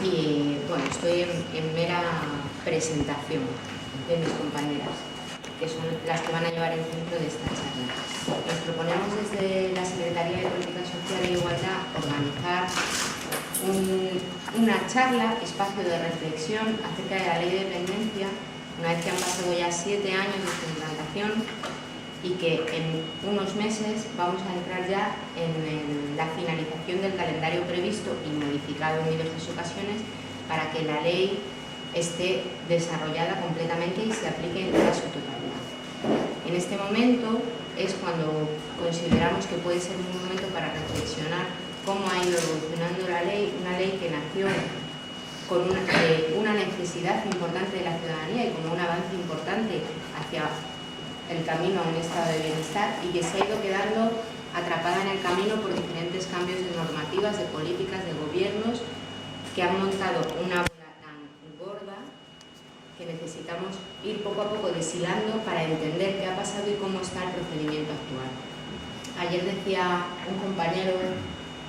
y bueno, estoy en mera presentación de mis compañeras, que son las que van a llevar el centro de esta charla. Nos proponemos desde la Secretaría de Política Social e Igualdad organizar una charla, espacio de reflexión acerca de la Ley de Dependencia, una vez que han pasado ya 7 años de su implantación y que en unos meses vamos a entrar ya en la finalización del calendario previsto y modificado en diversas ocasiones para que la ley esté desarrollada completamente y se aplique en toda su totalidad. En este momento es cuando consideramos que puede ser un momento para reflexionar cómo ha ido evolucionando la ley, una ley que nació con una necesidad importante de la ciudadanía y como un avance importante hacia el camino a un estado de bienestar y que se ha ido quedando atrapada en el camino por diferentes cambios de normativas, de políticas, de gobiernos que han montado una bola tan gorda que necesitamos ir poco a poco deshilando para entender qué ha pasado y cómo está el procedimiento actual. Ayer decía un compañero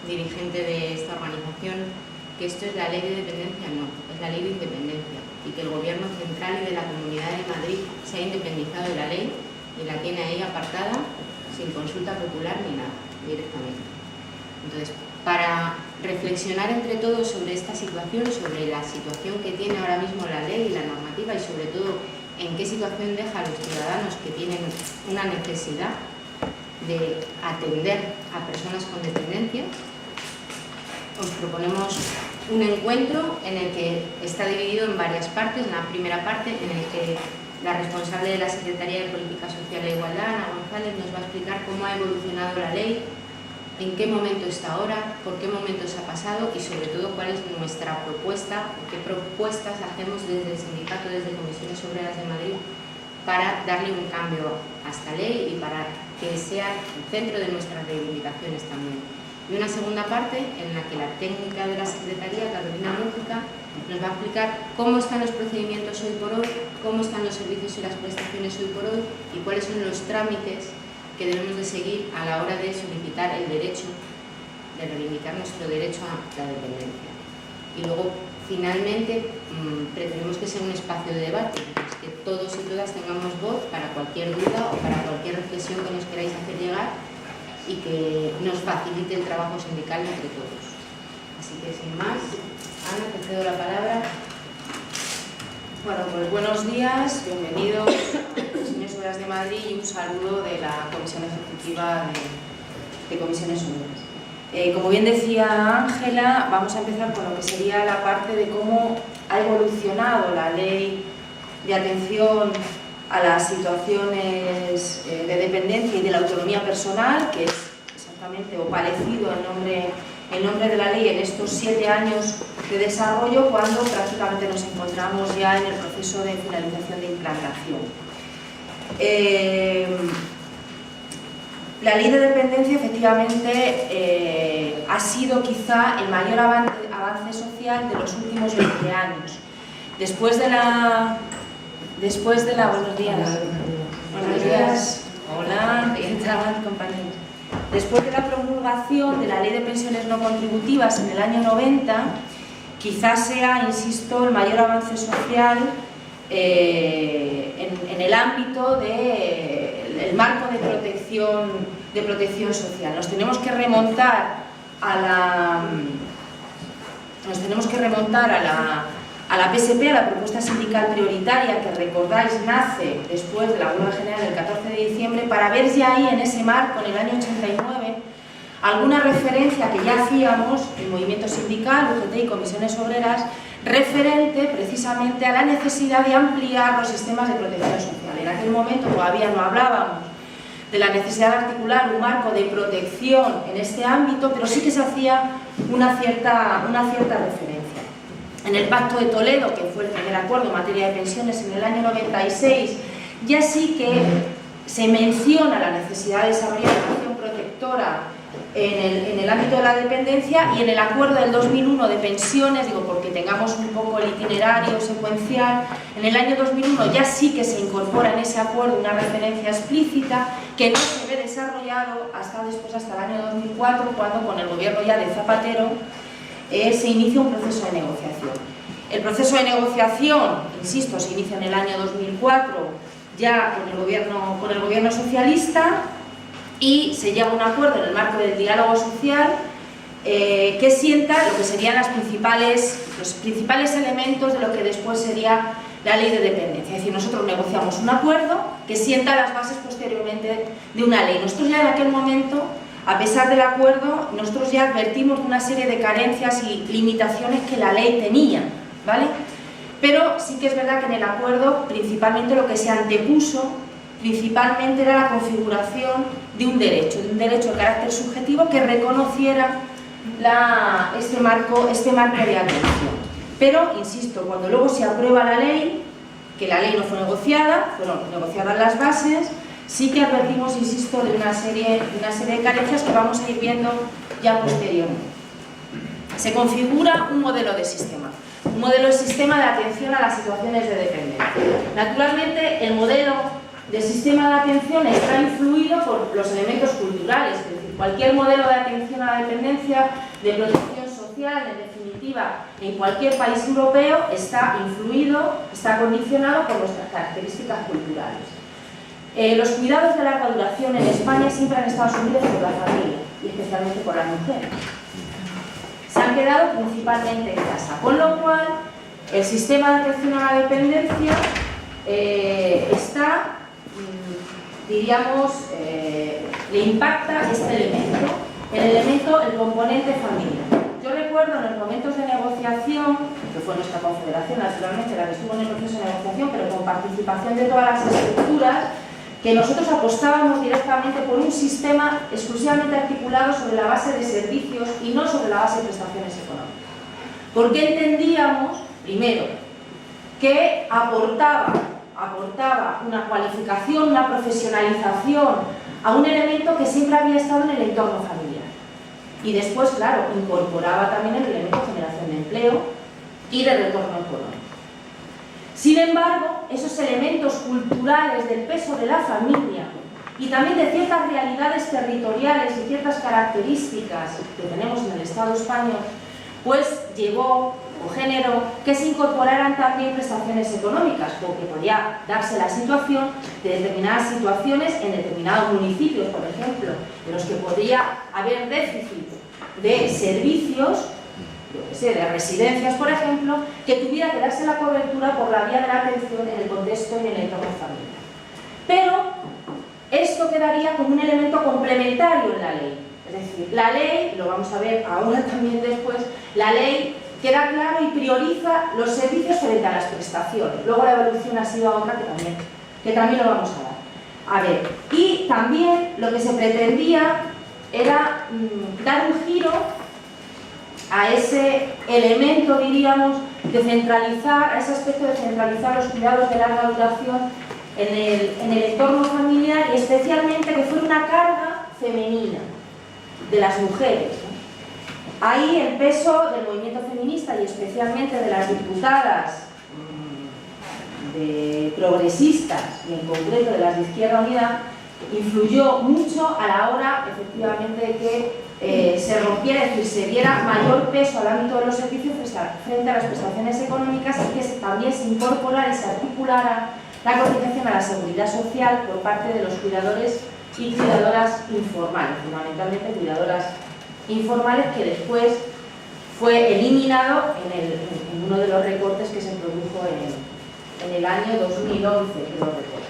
dirigente de esta organización que esto es la ley de dependencia, no, es la ley de independencia y que el gobierno central y de la Comunidad de Madrid se ha independizado de la ley y la tiene ahí apartada sin consulta popular ni nada, directamente. Entonces, para reflexionar entre todos sobre esta situación, sobre la situación que tiene ahora mismo la ley y la normativa y sobre todo en qué situación deja a los ciudadanos que tienen una necesidad de atender a personas con dependencia, os proponemos un encuentro en el que está dividido en varias partes. En la primera parte, en el que la responsable de la Secretaría de Política Social e Igualdad, Ana González, nos va a explicar cómo ha evolucionado la ley, en qué momento está ahora, por qué momentos ha pasado y sobre todo cuál es nuestra propuesta, qué propuestas hacemos desde el sindicato, desde Comisiones Obreras de Madrid, para darle un cambio a esta ley y para que sea el centro de nuestras reivindicaciones también. Y una segunda parte en la que la técnica de la Secretaría, Carolina Mújica, nos va a explicar cómo están los procedimientos hoy por hoy, cómo están los servicios y las prestaciones hoy por hoy y cuáles son los trámites que debemos de seguir a la hora de solicitar el derecho, de reivindicar nuestro derecho a la dependencia. Y luego, finalmente, pretendemos que sea un espacio de debate, que todos y todas tengamos voz para cualquier duda o para cualquier reflexión que nos queráis hacer llegar y que nos facilite el trabajo sindical entre todos. Así que, sin más, Ana, te cedo la palabra. Bueno, pues buenos días, bienvenidos a Comisiones Obreras de Madrid y un saludo de la Comisión Ejecutiva de Comisiones Obreras. Como bien decía Ángela, vamos a empezar con lo que sería la parte de cómo ha evolucionado la ley de atención a las situaciones de dependencia y de la autonomía personal, que es exactamente o parecido el nombre de la ley en estos 7 años de desarrollo, cuando prácticamente nos encontramos ya en el proceso de finalización de implantación. La ley de dependencia efectivamente ha sido quizá el mayor avance social de los últimos 20 años. Después de la buenos días. Buenos días. Hola, ¿qué tal, compañeros? Después de la promulgación de la Ley de Pensiones No Contributivas en el año 90, quizás sea, insisto, el mayor avance social en el ámbito del marco de protección social. Nos tenemos que remontar a la PSP, a la propuesta sindical prioritaria, que recordáis nace después de la huelga general del 14 de diciembre, para ver ya ahí en ese marco, en el año 89, alguna referencia que ya hacíamos, el movimiento sindical, UGT y comisiones obreras, referente precisamente a la necesidad de ampliar los sistemas de protección social. En aquel momento todavía no hablábamos de la necesidad de articular un marco de protección en este ámbito, pero sí que se hacía una cierta referencia. En el Pacto de Toledo, que fue el primer acuerdo en materia de pensiones en el año 96, ya sí que se menciona la necesidad de desarrollar una acción protectora en el ámbito de la dependencia, y en el acuerdo del 2001 de pensiones, digo porque tengamos un poco el itinerario secuencial, en el año 2001 ya sí que se incorpora en ese acuerdo una referencia explícita que no se ve desarrollado hasta el año 2004, cuando con el gobierno ya de Zapatero se inicia un proceso de negociación. El proceso de negociación, insisto, se inicia en el año 2004, ya con el gobierno socialista, y se llega a un acuerdo en el marco del diálogo social que sienta lo que serían los principales elementos de lo que después sería la ley de dependencia. Es decir, nosotros negociamos un acuerdo que sienta las bases posteriormente de una ley. Nosotros ya en aquel momento, a pesar del acuerdo, nosotros ya advertimos de una serie de carencias y limitaciones que la ley tenía, ¿vale? Pero sí que es verdad que en el acuerdo principalmente lo que se antepuso principalmente era la configuración de un derecho de carácter subjetivo que reconociera este marco de atención. Pero, insisto, cuando luego se aprueba la ley, que la ley no fue negociada, fueron negociadas las bases, sí que advertimos, insisto, de una serie de carencias que vamos a ir viendo ya posteriormente. Se configura un modelo de sistema de atención a las situaciones de dependencia. Naturalmente, el modelo de sistema de atención está influido por los elementos culturales, es decir, cualquier modelo de atención a la dependencia, de protección social, en definitiva, en cualquier país europeo, está influido, está condicionado por nuestras características culturales. Los cuidados de larga duración en España siempre han estado asumidos por la familia, y especialmente por las mujeres. Se han quedado principalmente en casa, con lo cual el sistema de atención a la dependencia le impacta este elemento, el componente familia. Yo recuerdo en los momentos de negociación, que fue nuestra confederación, naturalmente, la que estuvo en el proceso de negociación, pero con participación de todas las estructuras, que nosotros apostábamos directamente por un sistema exclusivamente articulado sobre la base de servicios y no sobre la base de prestaciones económicas. Porque entendíamos, primero, que aportaba una cualificación, una profesionalización a un elemento que siempre había estado en el entorno familiar. Y después, claro, incorporaba también el elemento de generación de empleo y de retorno económico. Sin embargo, esos elementos culturales del peso de la familia y también de ciertas realidades territoriales y ciertas características que tenemos en el Estado español, pues llevó o generó que se incorporaran también prestaciones económicas, porque podía darse la situación de determinadas situaciones en determinados municipios, por ejemplo, en los que podría haber déficit de servicios, de residencias, por ejemplo, que tuviera que darse la cobertura por la vía de la atención en el contexto y en el entorno familiar. Pero esto quedaría como un elemento complementario en la ley. Es decir, la ley, lo vamos a ver ahora también después, la ley queda claro y prioriza los servicios frente a las prestaciones. Luego la evolución ha sido otra que también lo vamos a dar. A ver, y también lo que se pretendía era dar un giro a ese elemento, diríamos, de centralizar, a ese aspecto de centralizar los cuidados de larga duración en el entorno familiar y especialmente que fuera una carga femenina de las mujeres, ¿no? Ahí el peso del movimiento feminista y especialmente de las diputadas progresistas y en concreto de las de Izquierda Unida influyó mucho a la hora efectivamente de que se rompiera, es decir, se diera mayor peso al ámbito de los servicios frente a las prestaciones económicas y que también se incorporara y se articulara la cotización a la seguridad social por parte de los cuidadores y cuidadoras informales, fundamentalmente cuidadoras informales, que después fue eliminado en uno de los recortes que se produjo en el año 2011, que lo recuerdo.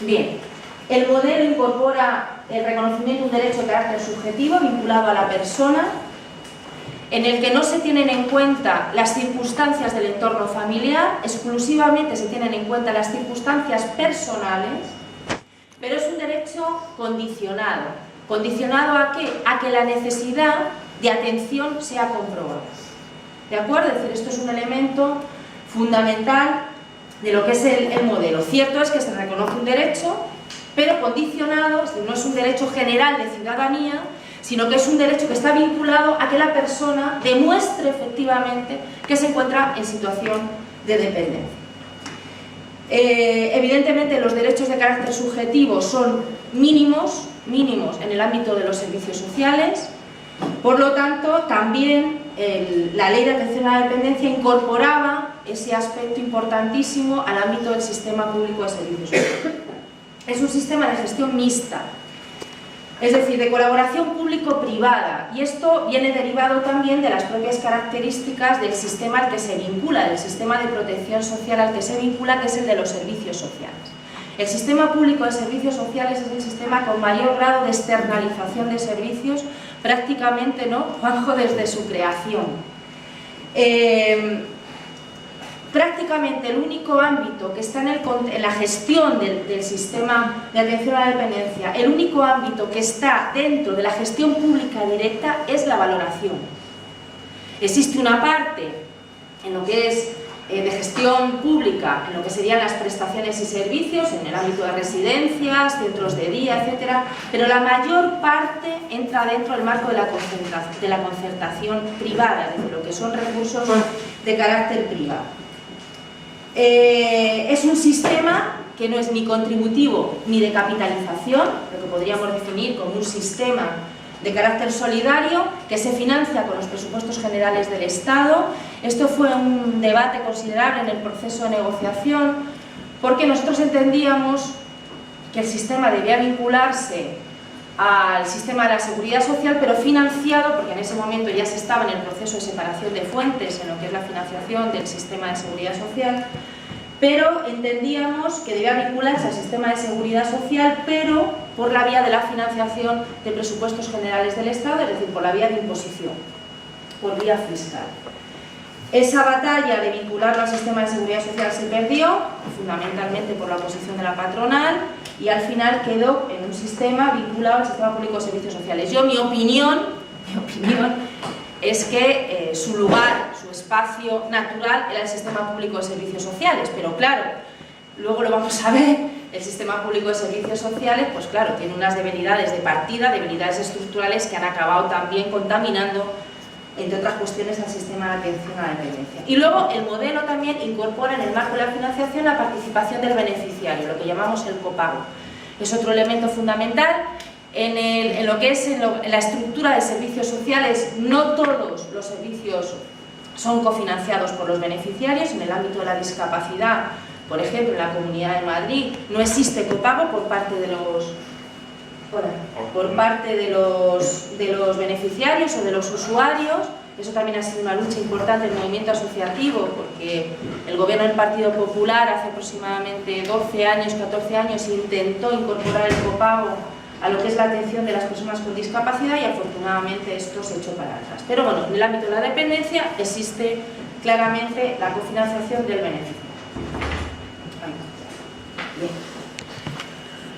Bien, el modelo incorpora el reconocimiento de un derecho de carácter subjetivo vinculado a la persona, en el que no se tienen en cuenta las circunstancias del entorno familiar, exclusivamente se tienen en cuenta las circunstancias personales, pero es un derecho condicionado. ¿Condicionado a qué? A que la necesidad de atención sea comprobada. ¿De acuerdo? Es decir, esto es un elemento fundamental de lo que es el modelo. Cierto es que se reconoce un derecho, pero condicionado, es decir, no es un derecho general de ciudadanía, sino que es un derecho que está vinculado a que la persona demuestre efectivamente que se encuentra en situación de dependencia. Evidentemente los derechos de carácter subjetivo son mínimos en el ámbito de los servicios sociales, por lo tanto también la ley de atención a la dependencia incorporaba ese aspecto importantísimo al ámbito del sistema público de servicios sociales. Es un sistema de gestión mixta, es decir, de colaboración público-privada, y esto viene derivado también de las propias características del sistema al que se vincula, del sistema de protección social al que se vincula, que es el de los servicios sociales. El sistema público de servicios sociales es el sistema con mayor grado de externalización de servicios, prácticamente, ¿no?, Juanjo, desde su creación. Prácticamente el único ámbito que está en la gestión del sistema de atención a la dependencia, el único ámbito que está dentro de la gestión pública directa es la valoración. Existe una parte en lo que es de gestión pública, en lo que serían las prestaciones y servicios, en el ámbito de residencias, centros de día, etcétera, pero la mayor parte entra dentro del marco de la concertación privada, es decir, lo que son recursos de carácter privado. Es un sistema que no es ni contributivo ni de capitalización, lo que podríamos definir como un sistema de carácter solidario que se financia con los presupuestos generales del Estado. Esto fue un debate considerable en el proceso de negociación porque nosotros entendíamos que el sistema debía vincularse al sistema de la seguridad social, pero financiado, porque en ese momento ya se estaba en el proceso de separación de fuentes en lo que es la financiación del sistema de seguridad social, pero entendíamos que debía vincularse al sistema de seguridad social, pero por la vía de la financiación de presupuestos generales del Estado, es decir, por la vía de imposición, por vía fiscal. Esa batalla de vincularlo al sistema de seguridad social se perdió, fundamentalmente por la oposición de la patronal, y al final quedó en un sistema vinculado al sistema público de servicios sociales. Mi opinión es que su lugar, su espacio natural era el sistema público de servicios sociales, pero claro, luego lo vamos a ver, el sistema público de servicios sociales, pues claro, tiene unas debilidades de partida, debilidades estructurales que han acabado también contaminando, entre otras cuestiones, al sistema de atención a la dependencia. Y luego el modelo también incorpora en el marco de la financiación la participación del beneficiario, lo que llamamos el copago. Es otro elemento fundamental. En lo que es en la estructura de servicios sociales, no todos los servicios son cofinanciados por los beneficiarios. En el ámbito de la discapacidad, por ejemplo, en la Comunidad de Madrid, no existe copago por parte de los beneficiarios o de los usuarios. Eso también ha sido una lucha importante del movimiento asociativo, porque el gobierno del Partido Popular hace aproximadamente 12 años, 14 años, intentó incorporar el copago a lo que es la atención de las personas con discapacidad, y afortunadamente esto se echó para atrás. Pero bueno, en el ámbito de la dependencia existe claramente la cofinanciación del beneficio. Bien.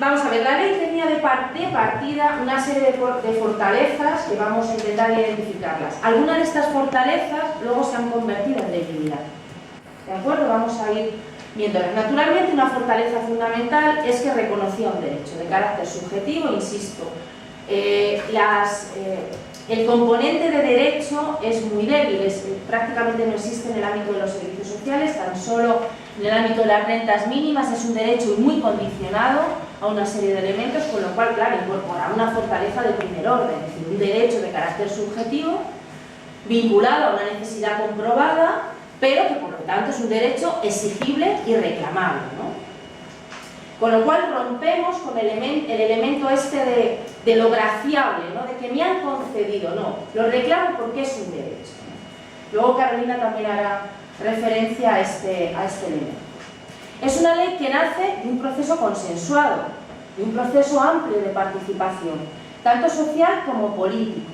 Vamos a ver, la ley tenía de partida una serie de fortalezas que vamos a intentar identificarlas. Algunas de estas fortalezas luego se han convertido en debilidad. ¿De acuerdo? Vamos a ir viéndolas. Naturalmente, una fortaleza fundamental es que reconocía un derecho de carácter subjetivo, insisto. El componente de derecho es muy débil, prácticamente no existe en el ámbito de los servicios sociales, tan solo en el ámbito de las rentas mínimas es un derecho muy condicionado a una serie de elementos, con lo cual, claro, incorpora una fortaleza de primer orden, es decir, un derecho de carácter subjetivo vinculado a una necesidad comprobada, pero que por lo tanto es un derecho exigible y reclamable, ¿no? Con lo cual rompemos con el elemento este de lo graciable, ¿no? De que me han concedido, no, lo reclamo porque es un derecho. Luego Carolina también hará referencia a este elemento. Es una ley que nace de un proceso consensuado, de un proceso amplio de participación, tanto social como político.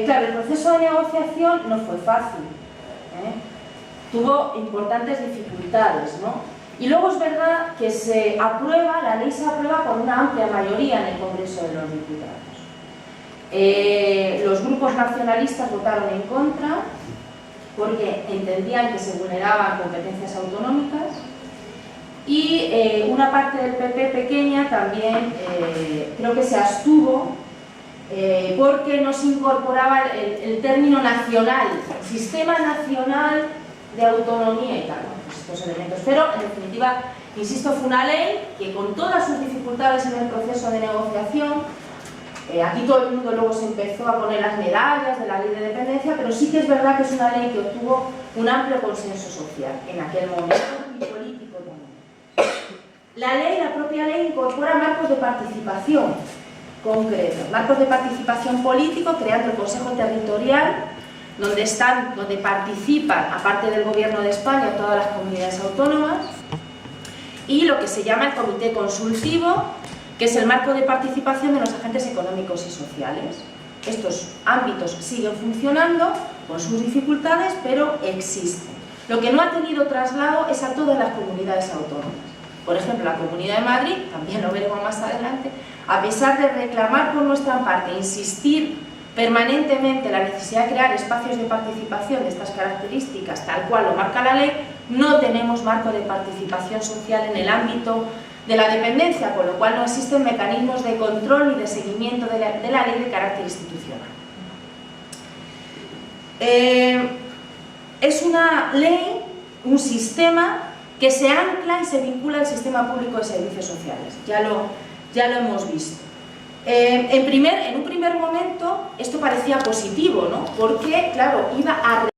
Claro, el proceso de negociación no fue fácil, tuvo importantes dificultades, ¿no? Y luego es verdad que la ley se aprueba con una amplia mayoría en el Congreso de los Diputados. Los grupos nacionalistas votaron en contra porque entendían que se vulneraban competencias autonómicas, y una parte del PP pequeña también creo que se abstuvo porque no se incorporaba el término nacional, sistema nacional de autonomía y tal, estos elementos. Pero en definitiva, insisto, fue una ley que con todas sus dificultades en el proceso de negociación Aquí todo el mundo luego se empezó a poner las medallas de la ley de dependencia, pero sí que es verdad que es una ley que obtuvo un amplio consenso social en aquel momento y político también. La propia ley incorpora marcos de participación concretos, marcos de participación político, creando el Consejo Territorial, donde participan, aparte del Gobierno de España, todas las comunidades autónomas, y lo que se llama el Comité Consultivo, que es el marco de participación de los agentes económicos y sociales. Estos ámbitos siguen funcionando con sus dificultades, pero existen. Lo que no ha tenido traslado es a todas las comunidades autónomas. Por ejemplo, la Comunidad de Madrid, también lo veremos más adelante, a pesar de reclamar por nuestra parte, insistir permanentemente la necesidad de crear espacios de participación de estas características, tal cual lo marca la ley, no tenemos marco de participación social en el ámbito de la dependencia, con lo cual no existen mecanismos de control y de seguimiento de la ley de carácter institucional. Es una ley, un sistema que se ancla y se vincula al sistema público de servicios sociales, ya lo hemos visto. En un primer momento esto parecía positivo, ¿no? Porque, claro, iba a